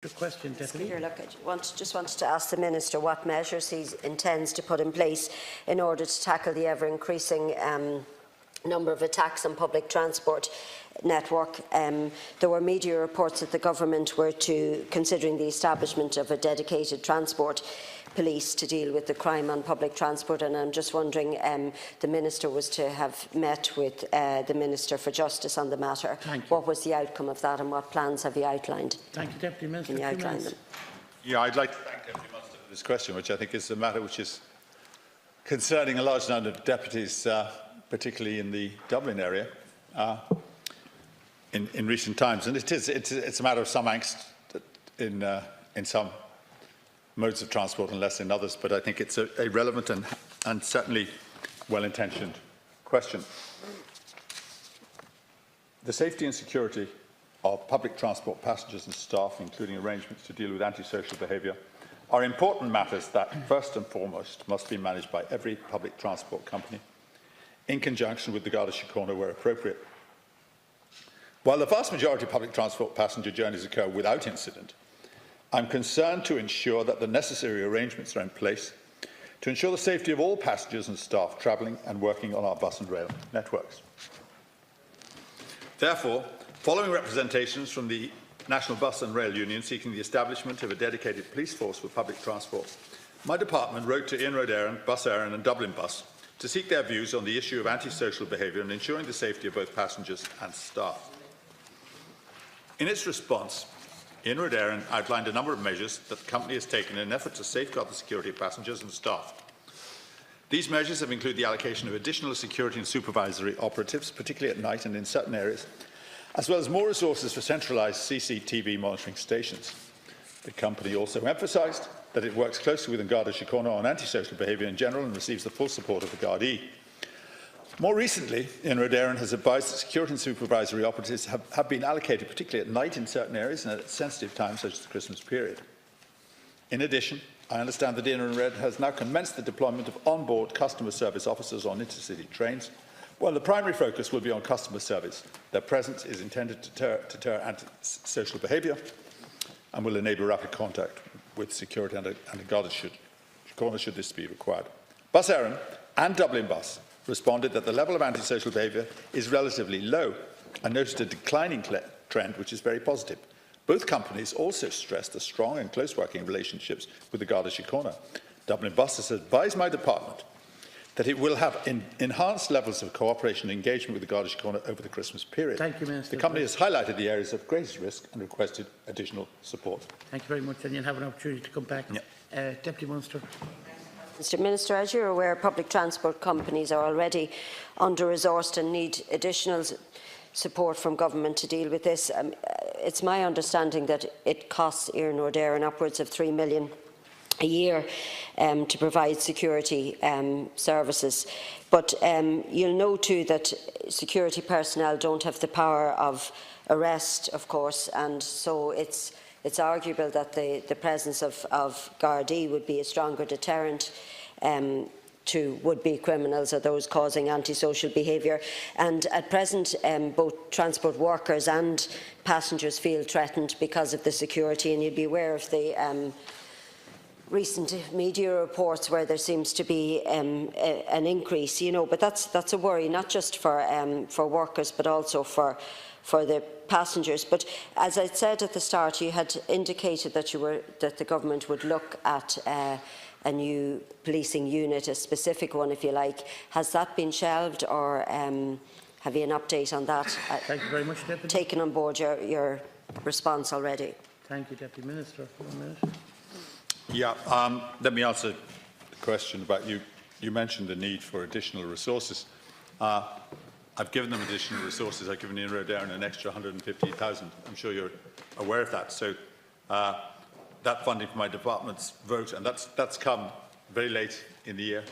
The question, Deputy. Look, I just wanted to ask the Minister what measures he intends to put in place in order to tackle the ever-increasing number of attacks on public transport network. There were media reports that the government were considering the establishment of a dedicated transport police to deal with the crime on public transport, and I'm just wondering, the Minister was to have met with the Minister for Justice on the matter. What was the outcome of that, and what plans have you outlined? Thank you, Deputy Minister. Can you outline them? Yeah, I'd like to thank Deputy Munster for this question, which I think is a matter which is concerning a large number of deputies, particularly in the Dublin area, in recent times, and it's a matter of some angst in some modes of transport and less in others, but I think it's a relevant and certainly well-intentioned question. The safety and security of public transport passengers and staff, including arrangements to deal with antisocial behaviour, are important matters that, first and foremost, must be managed by every public transport company in conjunction with the Garda Síochána where appropriate. While the vast majority of public transport passenger journeys occur without incident, I'm concerned to ensure that the necessary arrangements are in place to ensure the safety of all passengers and staff travelling and working on our bus and rail networks. Therefore, following representations from the National Bus and Rail Union seeking the establishment of a dedicated police force for public transport, my department wrote to Imelda Munster, Bus Éireann and Dublin Bus to seek their views on the issue of antisocial behaviour and ensuring the safety of both passengers and staff. In its response, Imelda Munster outlined a number of measures that the company has taken in an effort to safeguard the security of passengers and staff. These measures have included the allocation of additional security and supervisory operatives, particularly at night and in certain areas, as well as more resources for centralised CCTV monitoring stations. The company also emphasised that it works closely with the Garda Síochána on antisocial behaviour in general and receives the full support of the Gardaí. More recently, Imelda Munster has advised that security and supervisory operatives have been allocated, particularly at night in certain areas and at sensitive times such as the Christmas period. In addition, I understand that Imelda Munster has now commenced the deployment of on-board customer service officers on intercity trains, while the primary focus will be on customer service. Their presence is intended to deter antisocial behaviour and will enable rapid contact with security and a Garda Síochána should this be required. Bus Éireann and Dublin Bus responded that the level of antisocial behaviour is relatively low and noted a declining trend, which is very positive. Both companies also stressed the strong and close working relationships with the Garda Síochána. Dublin Bus has advised my department that it will have enhanced levels of cooperation and engagement with the Garda Síochána over the Christmas period. Thank you, Minister. The company has highlighted the areas of greatest risk and requested additional support. Thank you very much, and you'll have an opportunity to come back. Yeah. Deputy Munster. Mr Minister, as you're aware, public transport companies are already under-resourced and need additional support from government to deal with this. It's my understanding that it costs Imelda Munster upwards of €3 million a year to provide security services. But you'll know too that security personnel don't have the power of arrest, of course, and so it's arguable that the presence of Gardaí would be a stronger deterrent to would-be criminals or those causing antisocial behaviour. And at present, both transport workers and passengers feel threatened because of the security, and you'd be aware of the recent media reports where there seems to be an increase, but that's a worry, not just for workers but also for the passengers. But as I said at the start, you had indicated that the government would look at a new policing unit, a specific one, if you like. Has that been shelved, or have you an update on that? Thank you very much, Deputy. Taken on board your response already. Thank you, Deputy Minister. 1 minute. Yeah, let me answer the question about you mentioned the need for additional resources. I've given them additional resources. I've given Imelda Munster an extra 150,000. I'm sure you're aware of that. So that funding for my department's vote, and that's come very late in the year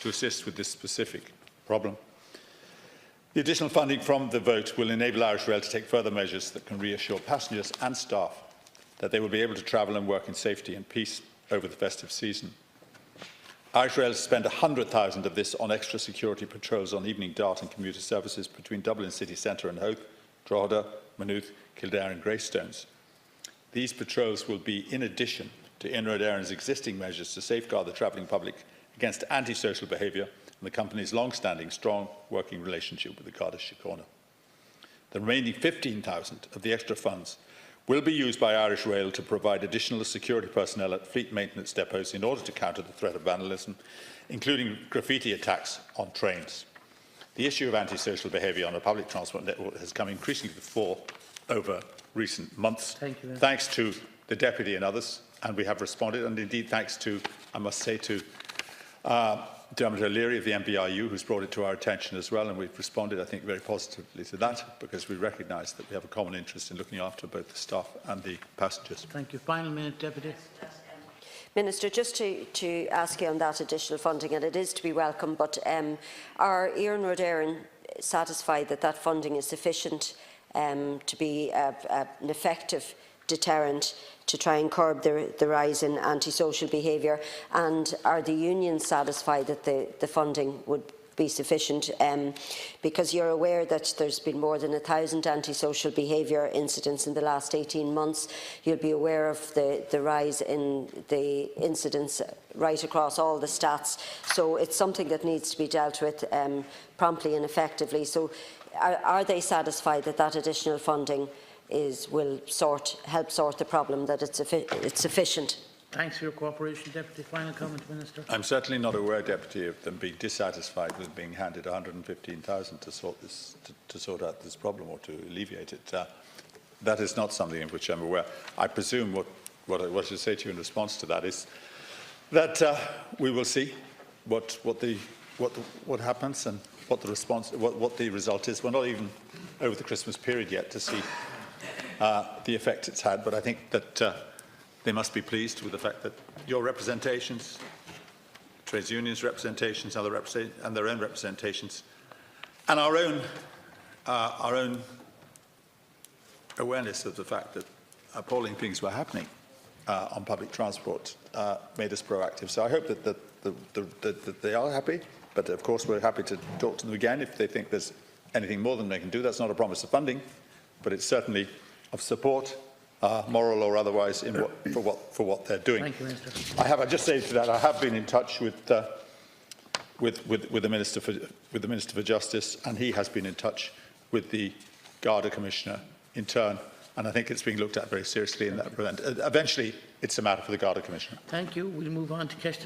to assist with this specific problem. The additional funding from the vote will enable Irish Rail to take further measures that can reassure passengers and staff that they will be able to travel and work in safety and peace over the festive season. Irish Rail has spent 100,000 of this on extra security patrols on evening dart and commuter services between Dublin city centre and Howth, Drogheda, Maynooth, Kildare and Greystones. These patrols will be in addition to Inroad Éireann's existing measures to safeguard the travelling public against antisocial behaviour and the company's long-standing strong working relationship with the Garda Síochána. The remaining 15,000 of the extra funds will be used by Irish Rail to provide additional security personnel at fleet maintenance depots in order to counter the threat of vandalism, including graffiti attacks on trains. The issue of antisocial behaviour on a public transport network has come increasingly to the fore over recent months, thanks to the Deputy and others, and we have responded, and indeed thanks to, I must say, to Dermot O'Leary of the MBRU, who's brought it to our attention as well, and we've responded, I think, very positively to that, because we recognise that we have a common interest in looking after both the staff and the passengers. Thank you. Final minute, Deputy. Minister, just to ask you on that additional funding, and it is to be welcome, but are Iarnród Éireann satisfied that that funding is sufficient to be an effective deterrent to try and curb the rise in antisocial behaviour, and are the unions satisfied that the funding would be sufficient? Because you're aware that there's been more than 1,000 antisocial behaviour incidents in the last 18 months. You'll be aware of the rise in the incidents right across all the stats. So it's something that needs to be dealt with promptly and effectively. So are they satisfied that that additional funding will help sort the problem, that it's sufficient? Thanks for your cooperation, Deputy. Final comment, Minister. I'm certainly not aware, Deputy, of them being dissatisfied with being handed 115,000 to sort out this problem or to alleviate it. That is not something of which I'm aware. I presume what I should say to you in response to that is that we will see what happens and what the response, what the result is. We're not even over the Christmas period yet to see the effect it's had, but I think that they must be pleased with the fact that your representations, trades unions' representations, and their own representations, and our own awareness of the fact that appalling things were happening on public transport made us proactive. So I hope that they are happy, but of course we're happy to talk to them again if they think there's anything more than they can do. That's not a promise of funding, but it's certainly of support, moral or otherwise, for what they're doing. Thank you, Minister. I just say to that, I have been in touch with the Minister for Justice, and he has been in touch with the Garda Commissioner in turn, and I think it's being looked at very seriously in that event. Eventually, it's a matter for the Garda Commissioner. Thank you. We'll move on to question.